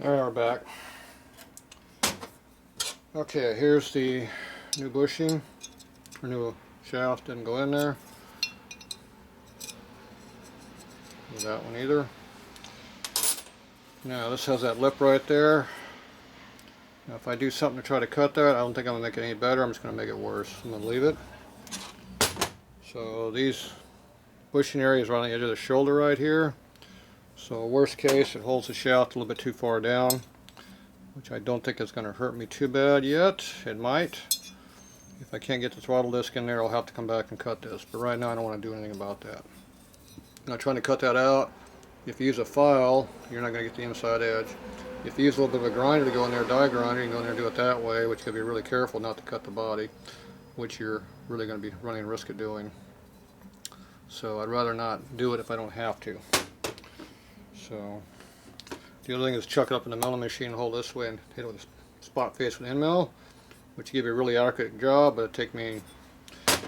Alright, we're back. Okay, here's the new bushing, or new shaft, didn't go in there. That one either. Now this has that lip right there. Now if I do something to try to cut that, I don't think I'm going to make it any better, I'm just going to make it worse. I'm going to leave it. So these bushing areas are on the edge of the shoulder right here. So worst case, it holds the shaft a little bit too far down, which I don't think is going to hurt me too bad yet. It might. If I can't get the throttle disc in there, I'll have to come back and cut this. But right now I don't want to do anything about that. I'm not trying to cut that out. If you use a file, you're not going to get the inside edge. If you use a little bit of a grinder to go in there, die grinder, you can go in there and do it that way, which you got to be really careful not to cut the body, which you're really going to be running a risk of doing. So I'd rather not do it if I don't have to. So the other thing is chuck it up in the milling machine, hold this way and hit it with a spot face with an end mill, which give you a really accurate job, but it'd take me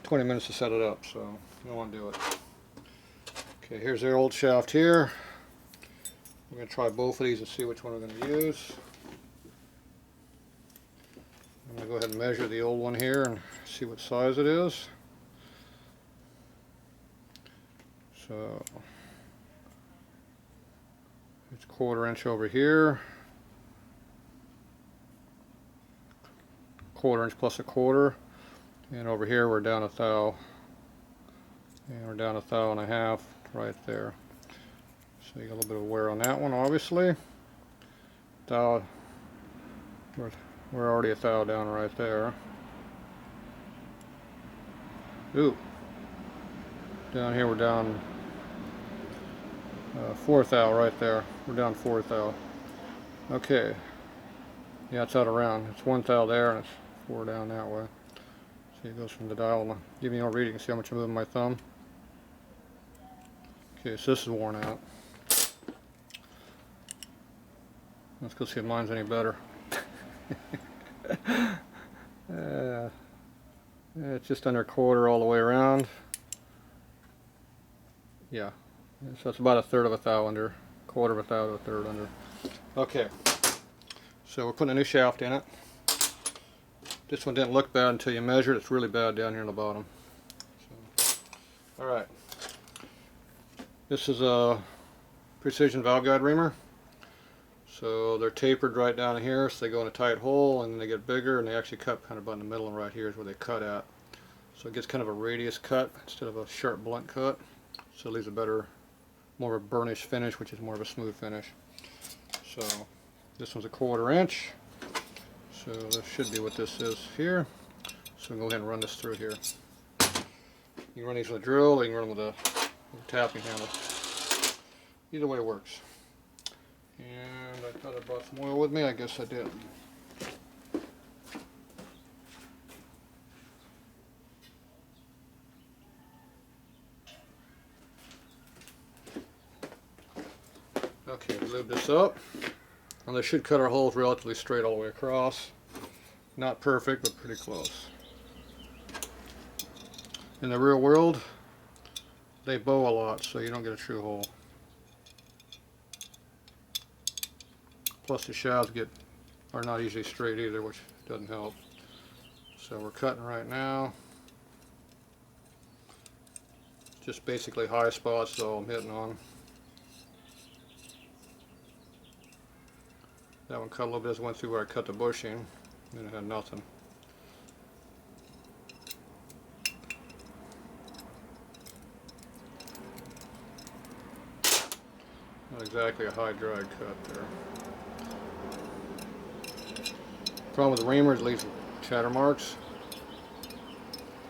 20 minutes to set it up, so I don't want to do it. Okay, here's the old shaft here. We're going to try both of these and see which one we're going to use. I'm going to go ahead and measure the old one here and see what size it is. So it's 1/4 inch over here, 1/4 inch plus 1/4, and over here we're down 1 thou, and we're down 1 thou and a half right there. So you got a little bit of wear on that one, obviously. Thou, we're already 1 thou down right there. Ooh, down here we're down 4 thou right there. We're down 4 thou. Okay. Yeah, it's out around. It's 1 thou there and it's 4 down that way. See, it goes from the dial. And give me no reading. See how much I'm moving my thumb. Okay, so this is worn out. Let's go see if mine's any better. It's just under 1/4 all the way around. Yeah. So it's about 1/3 of 1 thou under, 1/4 of 1 thou to 1/3 under. Okay, so we're putting a new shaft in it. This one didn't look bad until you measure it. It's really bad down here in the bottom. So, all right, this is a precision valve guide reamer. So they're tapered right down here, so they go in a tight hole and they get bigger, and they actually cut kind of about in the middle, and right here is where they cut at. So it gets kind of a radius cut instead of a sharp blunt cut. So it leaves a better, more of a burnished finish, which is more of a smooth finish. So this one's 1/4 inch. So this should be what this is here. So we'll go ahead and run this through here. You can run these with a drill, or you can run them with a tapping handle. Either way works. And I thought I brought some oil with me. I guess I did. Okay, lube this up, and they should cut our holes relatively straight all the way across. Not perfect, but pretty close. In the real world, they bow a lot, so you don't get a true hole. Plus the shafts are not usually straight either, which doesn't help. So we're cutting right now. Just basically high spots, so I'm hitting on. That one cut a little bit, went through where I cut the bushing, and it had nothing. Not exactly a high drag cut there. Problem with the reamer is it leaves chatter marks,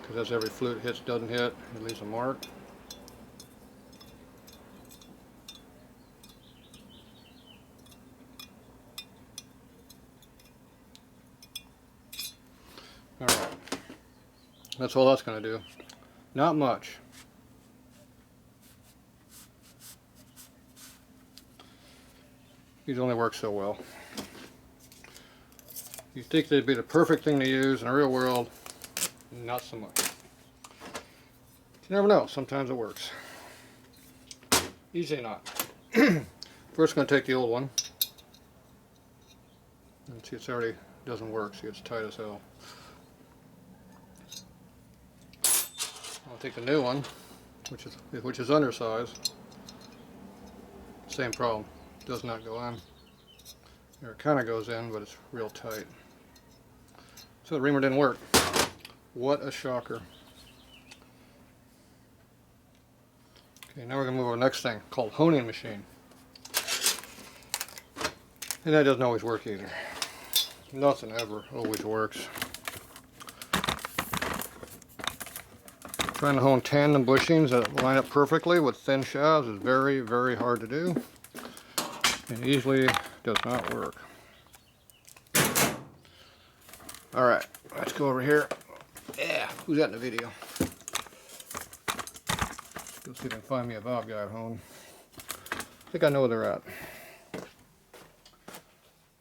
because as every flute hits, doesn't hit, it leaves a mark. Alright, that's all that's going to do. Not much. These only work so well. You think they'd be the perfect thing to use in the real world, not so much. You never know, sometimes it works. Usually not. First, going to take the old one. And see, it's already doesn't work. See, it's tight as hell. I'll take the new one, which is undersized. Same problem. Does not go in. Or it kind of goes in, but it's real tight. So the reamer didn't work. What a shocker. Okay, now we're going to move on to the next thing called honing machine. And that doesn't always work either. Nothing ever always works. Trying to hone tandem bushings that line up perfectly with thin shafts is very, very hard to do. And easily does not work. Alright, let's go over here. Yeah, who's that in the video? Let's go see if I can find me a bob guide hone. I think I know where they're at.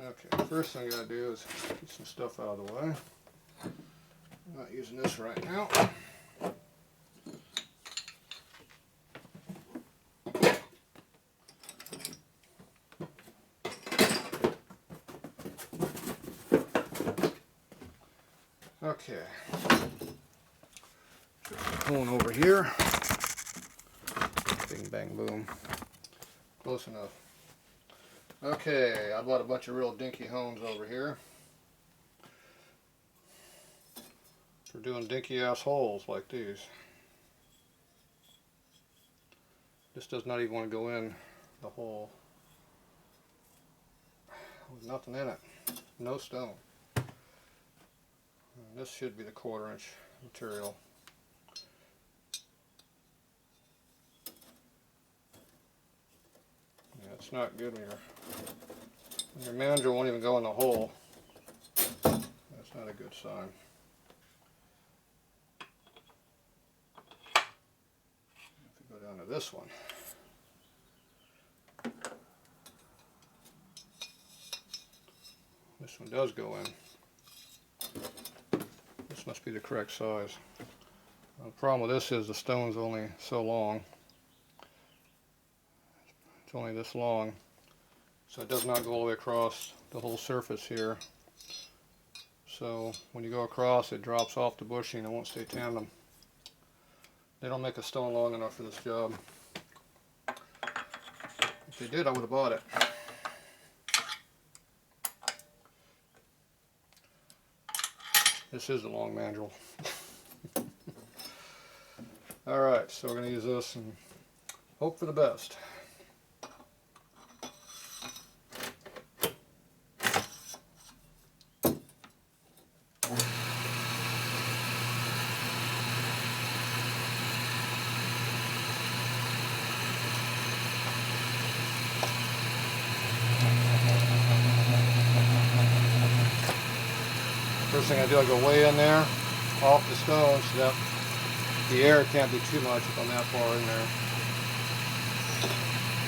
Okay, first thing I gotta do is get some stuff out of the way. I'm not using this right now. Okay, hone over here. Bing, bang, boom. Close enough. Okay, I bought a bunch of real dinky hones over here for doing dinky ass holes like these. This does not even want to go in the hole. There's nothing in it. No stone. And this should be the 1/4 inch material. Yeah, it's not good when your mandrel won't even go in the hole. That's not a good sign. If we go down to this one. This one does go in. This must be the correct size. The problem with this is the stone's only so long. It's only this long, so it does not go all the way across the whole surface here. So when you go across, it drops off the bushing and won't stay tandem. They don't make a stone long enough for this job. If they did, I would have bought it. This is a long mandrel. Alright, so we're going to use this and hope for the best. First thing I do, I go way in there, off the stone, so that the air can't be too much if I'm that far in there.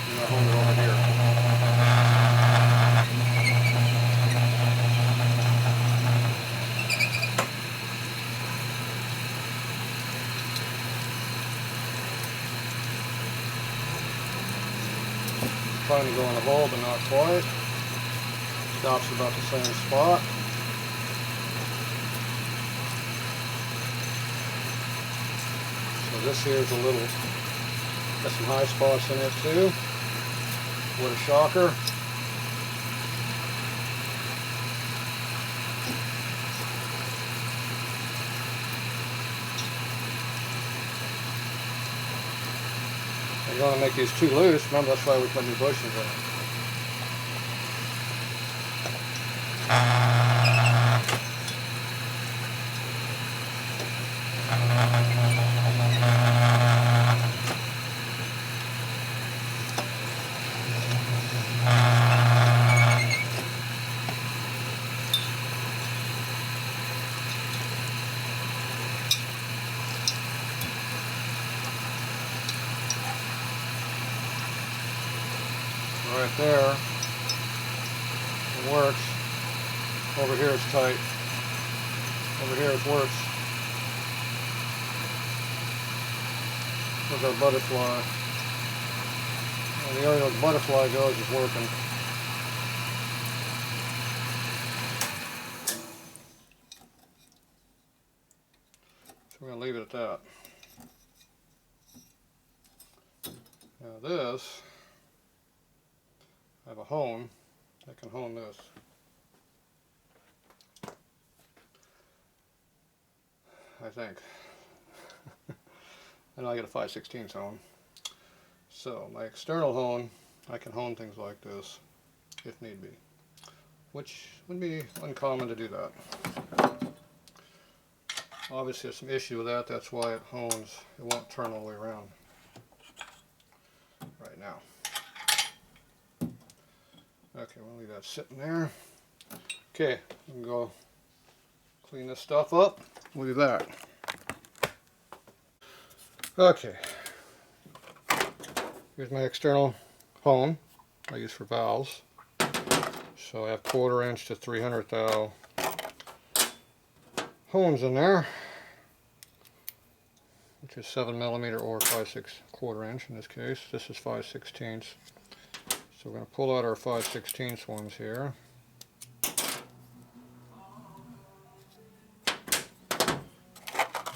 And I hold it over here. Trying to go in the hole, but not quite. Stops about the same spot. This here is a little, got some high spots in it too. What a shocker. You want to make these too loose, remember that's why we put new bushings in it. Right there, it works. Over here it's tight. Over here it works. There's our butterfly. And the area where the butterfly goes is working. we're going to leave it at that. Now this, I have a hone that can hone this. I think. And I get a 5/16 hone. So my external hone, I can hone things like this if need be, which would be uncommon to do that. Obviously there's some issue with that, that's why it hones, it won't turn all the way around right now. Okay, we'll leave that sitting there. Okay, we can go clean this stuff up. We'll do that. Okay, here's my external hone I use for valves. So I have 1/4 inch to 300 thou hones in there, which is 7mm or 5/6 inch in this case. This is 5/16. So we're going to pull out our 5/16 ones here.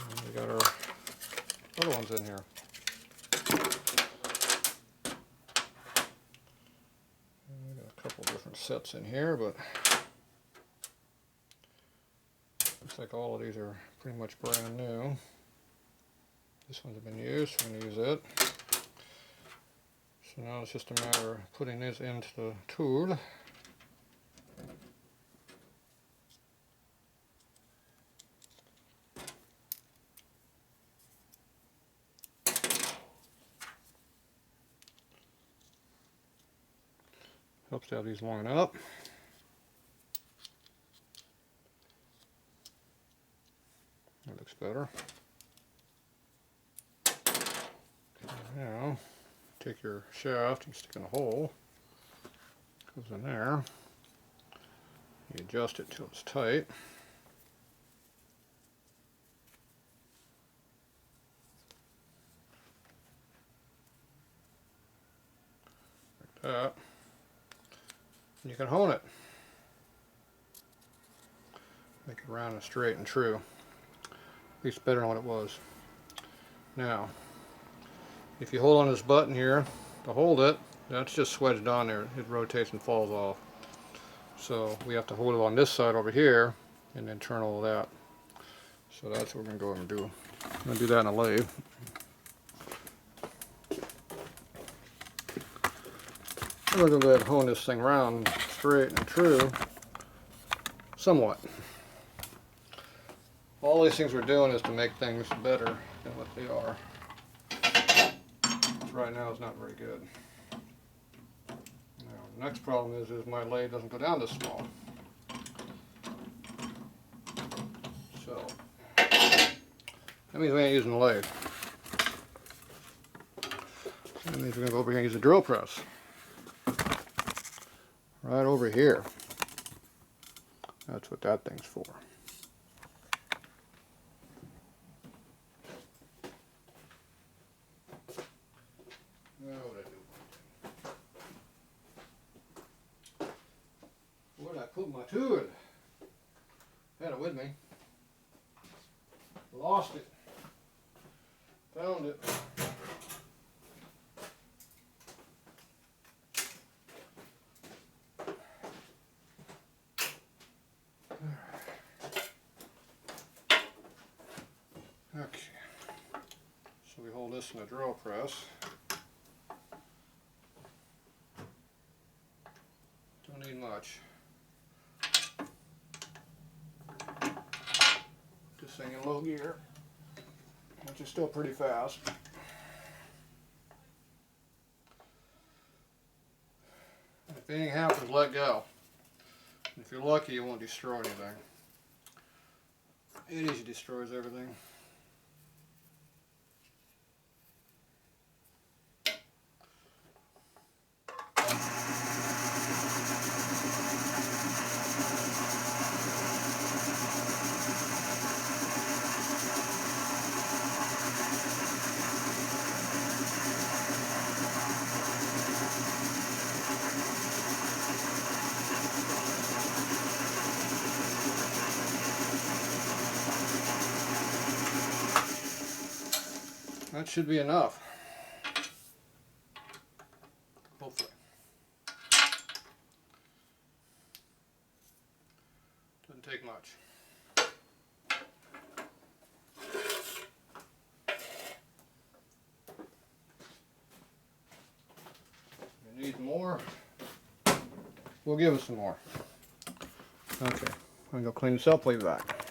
And we got our other ones in here. We got a couple different sets in here, but looks like all of these are pretty much brand new. This one's been used, so I'm going to use it. So now it's just a matter of putting this into the tool. Helps to have these line up. That looks better. Now, take your shaft and stick in a hole. Goes in there. You adjust it till it's tight. Like that. And you can hone it. Make it round and straight and true. At least better than what it was. Now, if you hold on this button here to hold it, that's just wedged on there. It rotates and falls off. So we have to hold it on this side over here and then turn all of that. So that's what we're going to go and do. I'm going to do that in a lathe. We're going to go ahead and hone this thing round, straight and true, somewhat. All these things we're doing is to make things better than what they are. Which right now is not very good. Now, the next problem is my lathe doesn't go down this small. So, that means we ain't using the lathe. That means we're going to go over here and use a drill press. Right over here. That's what that thing's for. Now what I do? Where did I put my tool? Had it with me. Lost it. Found it. Okay, so we hold this in the drill press. Don't need much. This thing in low gear, which is still pretty fast. And if anything happens, let go. And if you're lucky, it won't destroy anything. It usually destroys everything. That should be enough. Hopefully. Doesn't take much. You need more? We'll give it some more. Okay, I'm gonna go clean this up, leave it back.